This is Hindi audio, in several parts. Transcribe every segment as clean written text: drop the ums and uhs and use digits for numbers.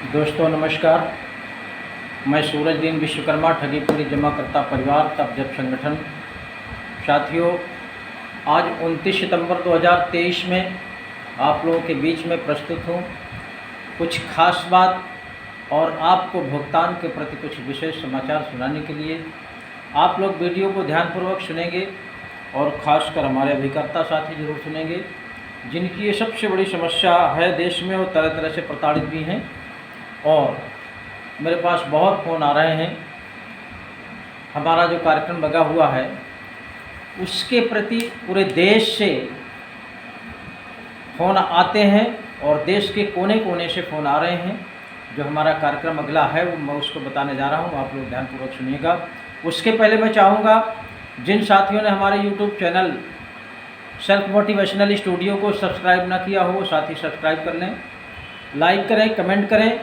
दोस्तों नमस्कार। मैं सूरजदीन विश्वकर्मा ठगीपुरी जमाकर्ता परिवार तब जब संगठन। साथियों, आज 29 सितंबर 2023 में आप लोगों के बीच में प्रस्तुत हूँ कुछ खास बात और आपको भुगतान के प्रति कुछ विशेष समाचार सुनाने के लिए। आप लोग वीडियो को ध्यानपूर्वक सुनेंगे और ख़ासकर हमारे अभिकर्ता साथी ज़रूर सुनेंगे जिनकी ये सबसे बड़ी समस्या है देश में, वो तरह तरह से प्रताड़ित भी हैं और मेरे पास बहुत फ़ोन आ रहे हैं। हमारा जो कार्यक्रम लगा हुआ है उसके प्रति पूरे देश से फ़ोन आते हैं और देश के कोने कोने से फ़ोन आ रहे हैं। जो हमारा कार्यक्रम अगला है वो मैं उसको बताने जा रहा हूँ, आप लोग ध्यानपूर्वक सुनिएगा। उसके पहले मैं चाहूँगा जिन साथियों ने हमारे YouTube channel self motivational studio को सब्सक्राइब ना किया हो वो साथी सब्सक्राइब कर लें, लाइक करें, कमेंट करें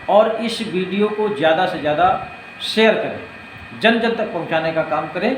और इस वीडियो को ज़्यादा से ज़्यादा शेयर करें, जन जन तक पहुंचाने का काम करें,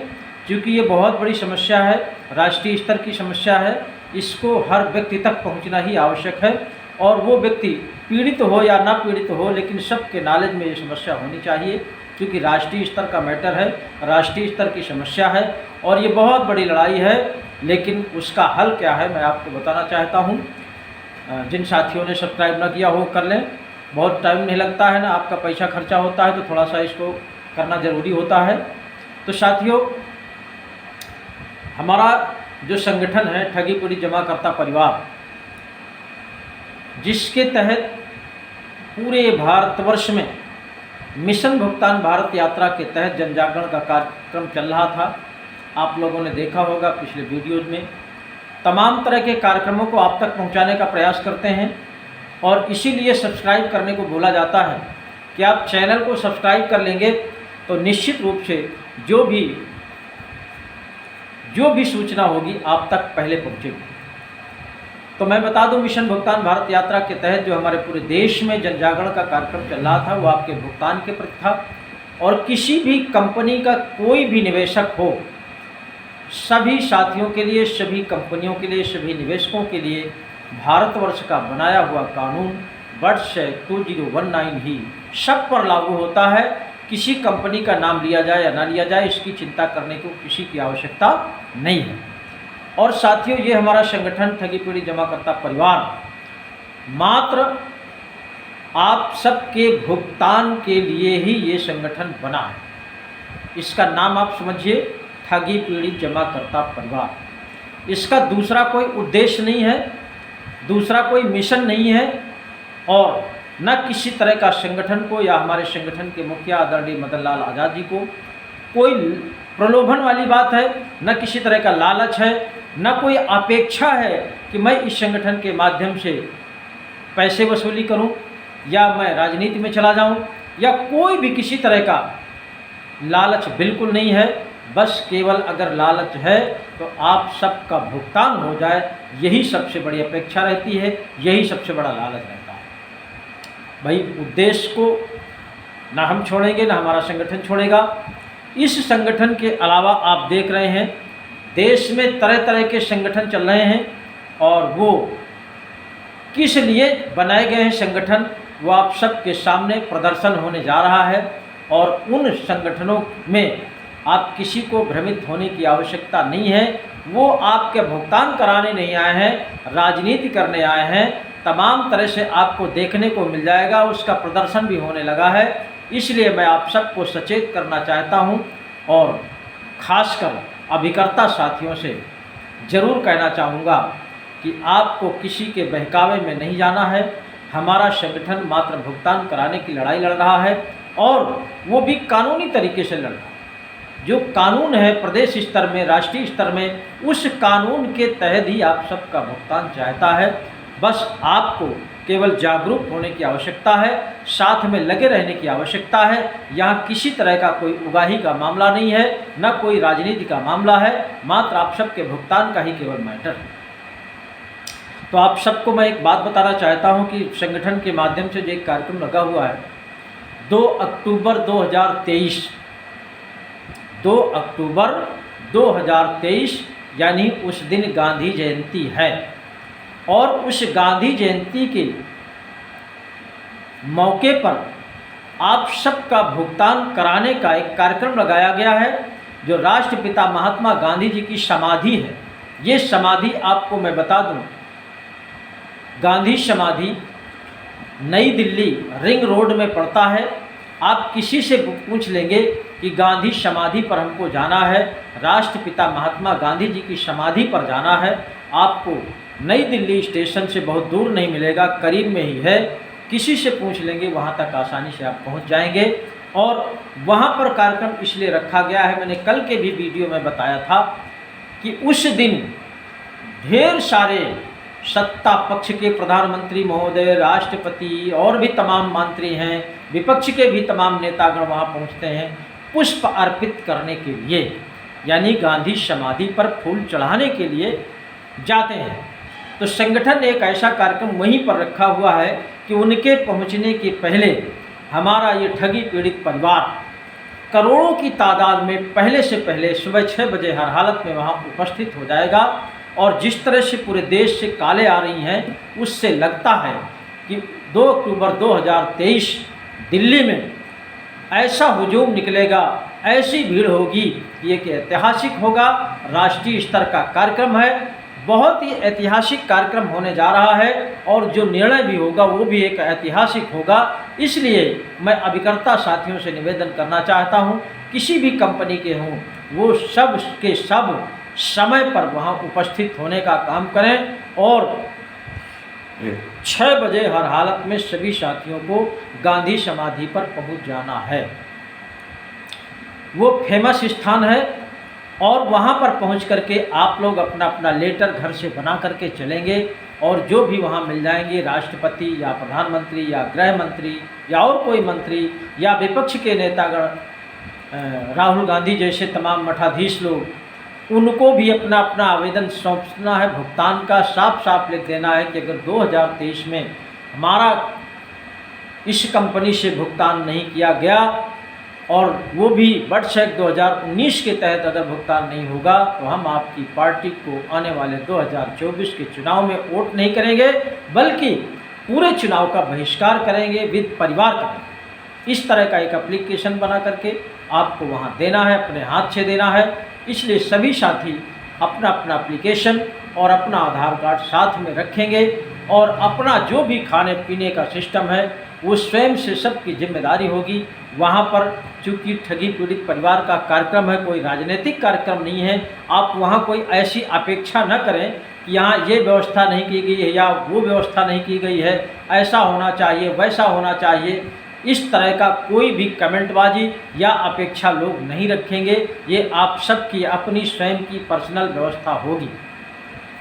क्योंकि ये बहुत बड़ी समस्या है, राष्ट्रीय स्तर की समस्या है। इसको हर व्यक्ति तक पहुंचना ही आवश्यक है और वो व्यक्ति पीड़ित हो या ना पीड़ित हो, लेकिन सबके नॉलेज में ये समस्या होनी चाहिए, क्योंकि राष्ट्रीय स्तर का मैटर है, राष्ट्रीय स्तर की समस्या है और ये बहुत बड़ी लड़ाई है। लेकिन उसका हल क्या है मैं आपको बताना चाहता हूँ। जिन साथियों ने सब्सक्राइब ना किया हो कर लें, बहुत टाइम नहीं लगता है ना, आपका पैसा खर्चा होता है तो थोड़ा सा इसको करना ज़रूरी होता है। तो साथियों, हमारा जो संगठन है ठगीपुरी जमाकर्ता परिवार, जिसके तहत पूरे भारतवर्ष में मिशन भुगतान भारत यात्रा के तहत जन जागरण का कार्यक्रम चल रहा था। आप लोगों ने देखा होगा पिछले वीडियोज़ में। तमाम तरह के कार्यक्रमों को आप तक पहुंचाने का प्रयास करते हैं और इसीलिए सब्सक्राइब करने को बोला जाता है कि आप चैनल को सब्सक्राइब कर लेंगे तो निश्चित रूप से जो भी सूचना होगी आप तक पहले पहुंचेगी। तो मैं बता दूं, मिशन भुगतान भारत यात्रा के तहत जो हमारे पूरे देश में जन जागरण का कार्यक्रम चल रहा था वो आपके भुगतान के प्रति था। और किसी भी कंपनी का कोई भी निवेशक हो, सभी साथियों के लिए, सभी कंपनियों के लिए, सभी निवेशकों के लिए भारतवर्ष का बनाया हुआ कानून वर्ष 2019 ही सब पर लागू होता है। किसी कंपनी का नाम लिया जाए या ना लिया जाए, इसकी चिंता करने को किसी की आवश्यकता नहीं है। और साथियों, ये हमारा संगठन ठगीपुरी जमाकर्ता परिवार मात्र आप सबके भुगतान के लिए ही ये संगठन बना है। इसका नाम आप समझिए, ठगीपुरी जमाकर्ता परिवार। इसका दूसरा कोई उद्देश्य नहीं है, दूसरा कोई मिशन नहीं है और न किसी तरह का संगठन को या हमारे संगठन के मुखिया आदरणीय मदन लाल आज़ाद जी को कोई प्रलोभन वाली बात है, न किसी तरह का लालच है, न कोई अपेक्षा है कि मैं इस संगठन के माध्यम से पैसे वसूली करूं या मैं राजनीति में चला जाऊं, या कोई भी किसी तरह का लालच बिल्कुल नहीं है। बस केवल अगर लालच है तो आप सबका भुगतान हो जाए, यही सबसे बड़ी अपेक्षा रहती है, यही सबसे बड़ा लालच रहता है। भाई, उद्देश्य को ना हम छोड़ेंगे ना हमारा संगठन छोड़ेगा। इस संगठन के अलावा आप देख रहे हैं देश में तरह तरह के संगठन चल रहे हैं और वो किस लिए बनाए गए हैं संगठन, वो आप सबके सामने प्रदर्शन होने जा रहा है। और उन संगठनों में आप किसी को भ्रमित होने की आवश्यकता नहीं है। वो आपके भुगतान कराने नहीं आए हैं, राजनीति करने आए हैं। तमाम तरह से आपको देखने को मिल जाएगा, उसका प्रदर्शन भी होने लगा है। इसलिए मैं आप सबको सचेत करना चाहता हूं और ख़ासकर अभिकर्ता साथियों से ज़रूर कहना चाहूँगा कि आपको किसी के बहकावे में नहीं जाना है। हमारा संगठन मात्र भुगतान कराने की लड़ाई लड़ रहा है और वो भी कानूनी तरीके से लड़ रहा है। जो कानून है प्रदेश स्तर में, राष्ट्रीय स्तर में, उस कानून के तहत ही आप सबका भुगतान चाहता है। बस आपको केवल जागरूक होने की आवश्यकता है, साथ में लगे रहने की आवश्यकता है। यहाँ किसी तरह का कोई उगाही का मामला नहीं है, न कोई राजनीति का मामला है, मात्र आप सबके भुगतान का ही केवल मैटर है। तो आप सबको मैं एक बात बताना चाहता हूँ कि संगठन के माध्यम से जो एक कार्यक्रम लगा हुआ है 2 अक्टूबर 2023 यानी उस दिन गांधी जयंती है और उस गांधी जयंती के मौके पर आप सबका भुगतान कराने का एक कार्यक्रम लगाया गया है। जो राष्ट्रपिता महात्मा गांधी जी की समाधि है, ये समाधि आपको मैं बता दूं, गांधी समाधि नई दिल्ली रिंग रोड में पड़ता है। आप किसी से पूछ लेंगे कि गांधी समाधि पर हमको जाना है, राष्ट्रपिता महात्मा गांधी जी की समाधि पर जाना है, आपको नई दिल्ली स्टेशन से बहुत दूर नहीं मिलेगा, करीब में ही है। किसी से पूछ लेंगे, वहाँ तक आसानी से आप पहुँच जाएंगे। और वहाँ पर कार्यक्रम इसलिए रखा गया है, मैंने कल के भी वीडियो में बताया था कि उस दिन ढेर सारे सत्ता पक्ष के प्रधानमंत्री महोदय, राष्ट्रपति और भी तमाम मंत्री हैं, विपक्ष के भी तमाम नेतागण वहाँ पहुँचते हैं पुष्प अर्पित करने के लिए, यानी गांधी समाधि पर फूल चढ़ाने के लिए जाते हैं। तो संगठन ने एक ऐसा कार्यक्रम वहीं पर रखा हुआ है कि उनके पहुँचने के पहले हमारा ये ठगी पीड़ित परिवार करोड़ों की तादाद में पहले से पहले सुबह 6 बजे हर हालत में वहाँ उपस्थित हो जाएगा। और जिस तरह से पूरे देश से कालें आ रही हैं, उससे लगता है कि 2 अक्टूबर 2023 दिल्ली में ऐसा हुजूम निकलेगा, ऐसी भीड़ होगी कि एक ऐतिहासिक होगा। राष्ट्रीय स्तर का कार्यक्रम है, बहुत ही ऐतिहासिक कार्यक्रम होने जा रहा है और जो निर्णय भी होगा वो भी एक ऐतिहासिक होगा। इसलिए मैं अभिकर्ता साथियों से निवेदन करना चाहता हूँ, किसी भी कंपनी के हों, वो सब के सब समय पर वहाँ उपस्थित होने का काम करें और 6 बजे हर हालत में सभी साथियों को गांधी समाधि पर पहुँच जाना है। वो फेमस स्थान है और वहाँ पर पहुँच करके आप लोग अपना अपना लेटर घर से बना करके चलेंगे और जो भी वहाँ मिल जाएंगे, राष्ट्रपति या प्रधानमंत्री या गृह मंत्री या और कोई मंत्री या विपक्ष के नेतागण, राहुल गांधी जैसे तमाम मठाधीश लोग, उनको भी अपना अपना आवेदन सौंपना है। भुगतान का साफ साफ लिख देना है कि अगर 2023 में हमारा इस कंपनी से भुगतान नहीं किया गया और वो भी वर्षेक 2019 के तहत अगर भुगतान नहीं होगा तो हम आपकी पार्टी को आने वाले 2024 के चुनाव में वोट नहीं करेंगे, बल्कि पूरे चुनाव का बहिष्कार करेंगे, विद परिवार करेंगे। इस तरह का एक एप्लीकेशन बना करके आपको वहाँ देना है, अपने हाथ से देना है। इसलिए सभी साथी अपना अपना एप्लीकेशन और अपना आधार कार्ड साथ में रखेंगे और अपना जो भी खाने पीने का सिस्टम है वो स्वयं से सबकी जिम्मेदारी होगी। वहाँ पर चूँकि ठगी पीड़ित परिवार का कार्यक्रम है, कोई राजनीतिक कार्यक्रम नहीं है, आप वहाँ कोई ऐसी अपेक्षा न करें कि यहाँ ये व्यवस्था नहीं की गई है या वो व्यवस्था नहीं की गई है, ऐसा होना चाहिए, वैसा होना चाहिए। इस तरह का कोई भी कमेंटबाजी या अपेक्षा लोग नहीं रखेंगे। ये आप सबकी अपनी स्वयं की पर्सनल व्यवस्था होगी,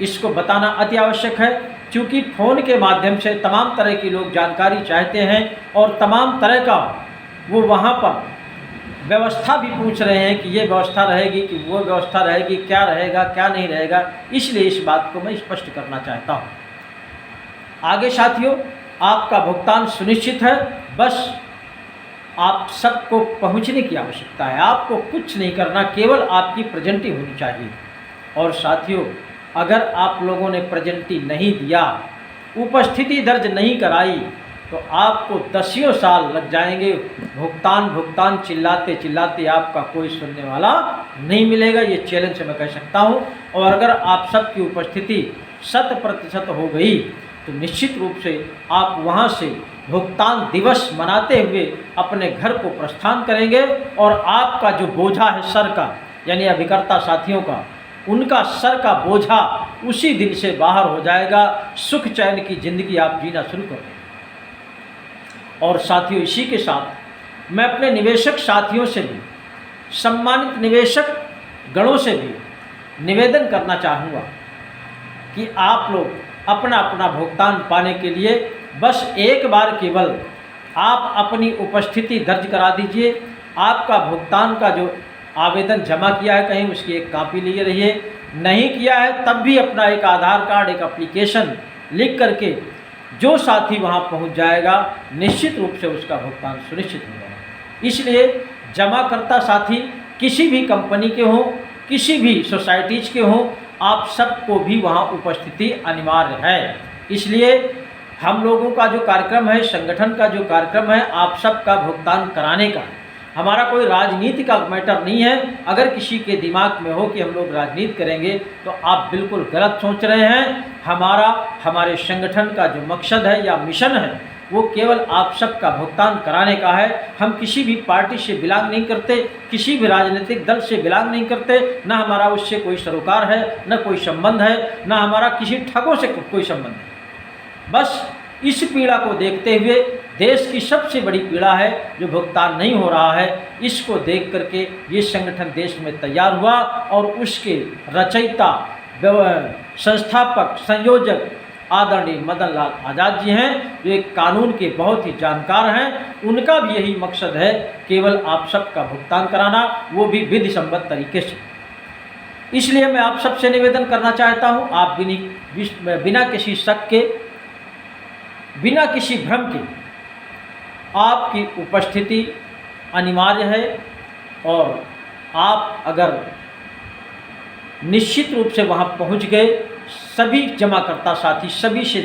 इसको बताना अति आवश्यक है। क्योंकि फ़ोन के माध्यम से तमाम तरह की लोग जानकारी चाहते हैं और तमाम तरह का वो वहाँ पर व्यवस्था भी पूछ रहे हैं कि ये व्यवस्था रहेगी कि वो व्यवस्था रहेगी, क्या रहेगा क्या नहीं रहेगा। इसलिए इस बात को मैं स्पष्ट करना चाहता हूँ। आगे साथियों, आपका भुगतान सुनिश्चित है, बस आप सबको पहुंचने की आवश्यकता है। आपको कुछ नहीं करना, केवल आपकी प्रेजेंटी होनी चाहिए। और साथियों, अगर आप लोगों ने प्रेजेंटी नहीं दिया, उपस्थिति दर्ज नहीं कराई, तो आपको 10 साल लग जाएंगे। भुगतान चिल्लाते चिल्लाते आपका कोई सुनने वाला नहीं मिलेगा, ये चैलेंज से मैं कह सकता हूँ। और अगर आप सबकी उपस्थिति 100% हो गई तो निश्चित रूप से आप वहाँ से भुगतान दिवस मनाते हुए अपने घर को प्रस्थान करेंगे और आपका जो बोझा है सर का, यानी अभिकर्ता साथियों का, उनका सर का बोझा उसी दिन से बाहर हो जाएगा। सुख चैन की ज़िंदगी आप जीना शुरू करेंगे। और साथियों, इसी के साथ मैं अपने निवेशक साथियों से भी, सम्मानित निवेशक गणों से भी निवेदन करना चाहूँगा कि आप लोग अपना अपना भुगतान पाने के लिए बस एक बार केवल आप अपनी उपस्थिति दर्ज करा दीजिए। आपका भुगतान का जो आवेदन जमा किया है कहीं, उसकी एक कॉपी लिए रहिए। नहीं किया है तब भी अपना एक आधार कार्ड, एक एप्लीकेशन लिख करके जो साथी वहां पहुंच जाएगा, निश्चित रूप से उसका भुगतान सुनिश्चित हो जाएगा। इसलिए जमाकर्ता साथी किसी भी कंपनी के हों, किसी भी सोसाइटीज़ के हों, आप सबको भी वहाँ उपस्थिति अनिवार्य है। इसलिए हम लोगों का जो कार्यक्रम है, संगठन का जो कार्यक्रम है, आप सबका भुगतान कराने का है। हमारा कोई राजनीति का मैटर नहीं है। अगर किसी के दिमाग में हो कि हम लोग राजनीति करेंगे तो आप बिल्कुल गलत सोच रहे हैं। हमारे संगठन का जो मकसद है या मिशन है वो केवल आप सबका भुगतान कराने का है। हम किसी भी पार्टी से बिलोंग नहीं करते, किसी भी राजनीतिक दल से बिलोंग नहीं करते, न हमारा उससे कोई सरोकार है, न कोई संबंध है, न हमारा किसी ठगों से कोई संबंध है। बस इस पीड़ा को देखते हुए, देश की सबसे बड़ी पीड़ा है जो भुगतान नहीं हो रहा है, इसको देख करके ये संगठन देश में तैयार हुआ और उसके रचयिता, संस्थापक, संयोजक आदरणीय मदन लाल आज़ाद जी हैं, जो एक कानून के बहुत ही जानकार हैं। उनका भी यही मकसद है, केवल आप सबका भुगतान कराना, वो भी विधिसम्मत तरीके से। इसलिए मैं आप सबसे निवेदन करना चाहता हूँ, आप बिना किसी शक के, बिना किसी भ्रम के आपकी उपस्थिति अनिवार्य है। और आप अगर निश्चित रूप से वहाँ पहुँच गए, सभी जमाकर्ता साथी, सभी से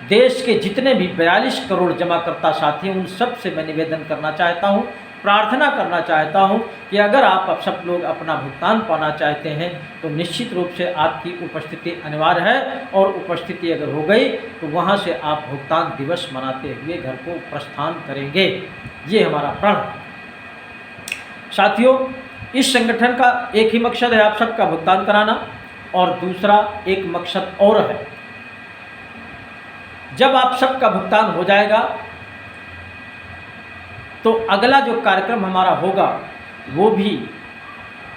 देश के जितने भी 42 करोड़ जमाकर्ता साथी हैं, उन सब से मैं निवेदन करना चाहता हूँ, प्रार्थना करना चाहता हूँ कि अगर आप सब लोग अपना भुगतान पाना चाहते हैं तो निश्चित रूप से आपकी उपस्थिति अनिवार्य है। और उपस्थिति अगर हो गई तो वहाँ से आप भुगतान दिवस मनाते हुए घर को प्रस्थान करेंगे। ये हमारा प्रण है। साथियों, इस संगठन का एक ही मकसद है, आप सबका भुगतान कराना। और दूसरा एक मकसद और है, जब आप सबका भुगतान हो जाएगा तो अगला जो कार्यक्रम हमारा होगा वो भी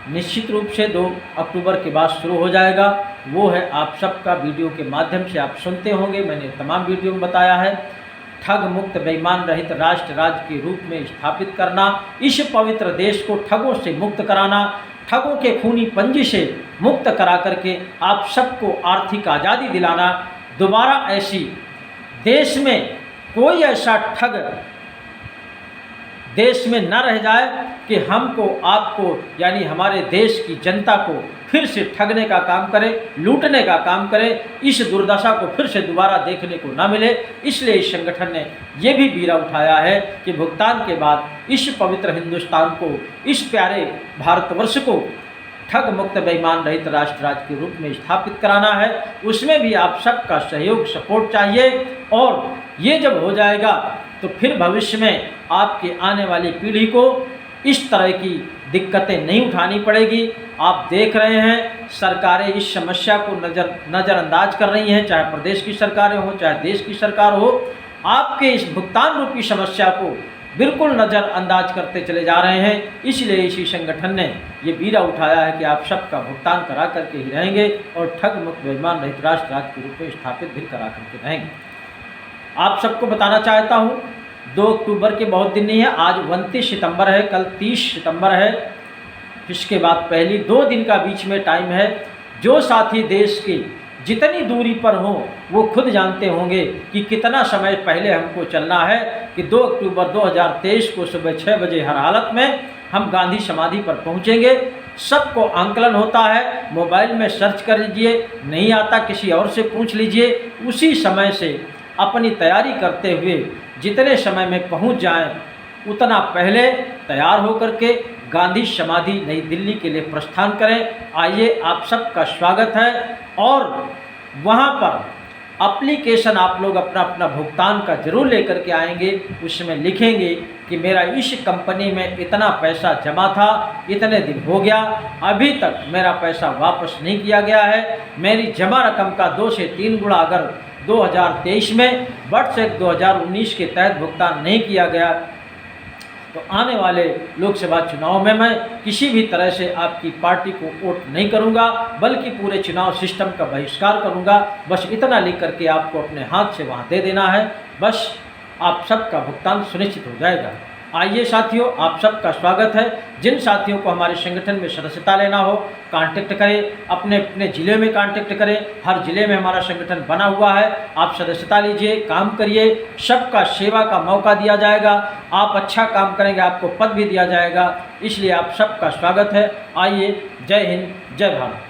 निश्चित रूप से 2 अक्टूबर के बाद शुरू हो जाएगा। वो है आप सबका वीडियो के माध्यम से आप सुनते होंगे, मैंने तमाम वीडियो में बताया है, ठग मुक्त बेईमान रहित राष्ट्र राज्य के रूप में स्थापित करना, इस पवित्र देश को ठगों से मुक्त कराना, ठगों के खूनी पंजे से मुक्त करा करके आप सबको आर्थिक आज़ादी दिलाना। दोबारा ऐसी देश में कोई ऐसा ठग देश में न रह जाए कि हमको, आपको, यानी हमारे देश की जनता को फिर से ठगने का काम करे, लूटने का काम करे। इस दुर्दशा को फिर से दोबारा देखने को ना मिले। इसलिए इस संगठन ने ये भी बीड़ा उठाया है कि भुगतान के बाद इस पवित्र हिंदुस्तान को, इस प्यारे भारतवर्ष को ठग मुक्त बेईमान रहित राष्ट्र राज्य के रूप में स्थापित कराना है। उसमें भी आप सबका सहयोग, सपोर्ट चाहिए। और ये जब हो जाएगा तो फिर भविष्य में आपके आने वाली पीढ़ी को इस तरह की दिक्कतें नहीं उठानी पड़ेगी। आप देख रहे हैं सरकारें इस समस्या को नज़रअंदाज कर रही हैं, चाहे प्रदेश की सरकारें हों, चाहे देश की सरकार हो। आपके इस भुगतान रूपी समस्या को बिल्कुल नज़रअंदाज करते चले जा रहे हैं। इसलिए इसी संगठन ने ये बीड़ा उठाया है कि आप सबका भुगतान करा करके ही रहेंगे और ठग मुक्त बेईमान रहित राष्ट्र राज्य के रूप में स्थापित भी करा करके रहेंगे। आप सबको बताना चाहता हूँ, 2 अक्टूबर के बहुत दिन नहीं है, आज 29 सितंबर है, कल 30 सितंबर है। इसके बाद पहली 2 दिन का बीच में टाइम है। जो साथी देश की जितनी दूरी पर हो वो खुद जानते होंगे कि कितना समय पहले हमको चलना है कि 2 अक्टूबर 2023 को सुबह 6 बजे हर हालत में हम गांधी समाधि पर पहुंचेंगे। सबको आंकलन होता है, मोबाइल में सर्च कर लीजिए, नहीं आता किसी और से पूछ लीजिए। उसी समय से अपनी तैयारी करते हुए जितने समय में पहुंच जाएं, उतना पहले तैयार होकर के गांधी समाधि नई दिल्ली के लिए प्रस्थान करें। आइए, आप सबका स्वागत है। और वहां पर एप्लीकेशन आप लोग अपना अपना भुगतान का जरूर लेकर के आएंगे। उसमें लिखेंगे कि मेरा इस कंपनी में इतना पैसा जमा था, इतने दिन हो गया, अभी तक मेरा पैसा वापस नहीं किया गया है। मेरी जमा रकम का 2 से 3 गुना अगर 2023 में वर्ष 2019 के तहत भुगतान नहीं किया गया तो आने वाले लोकसभा चुनाव में मैं किसी भी तरह से आपकी पार्टी को वोट नहीं करूंगा, बल्कि पूरे चुनाव सिस्टम का बहिष्कार करूंगा। बस इतना लिख करके आपको अपने हाथ से वहां दे देना है, बस आप सबका भुगतान सुनिश्चित हो जाएगा। आइए साथियों, आप सबका स्वागत है। जिन साथियों को हमारे संगठन में सदस्यता लेना हो, कांटेक्ट करें, अपने अपने ज़िले में कांटेक्ट करें। हर ज़िले में हमारा संगठन बना हुआ है। आप सदस्यता लीजिए, काम करिए, सबका सेवा का मौका दिया जाएगा। आप अच्छा काम करेंगे, आपको पद भी दिया जाएगा। इसलिए आप सबका स्वागत है। आइए, जय हिंद, जय भारत।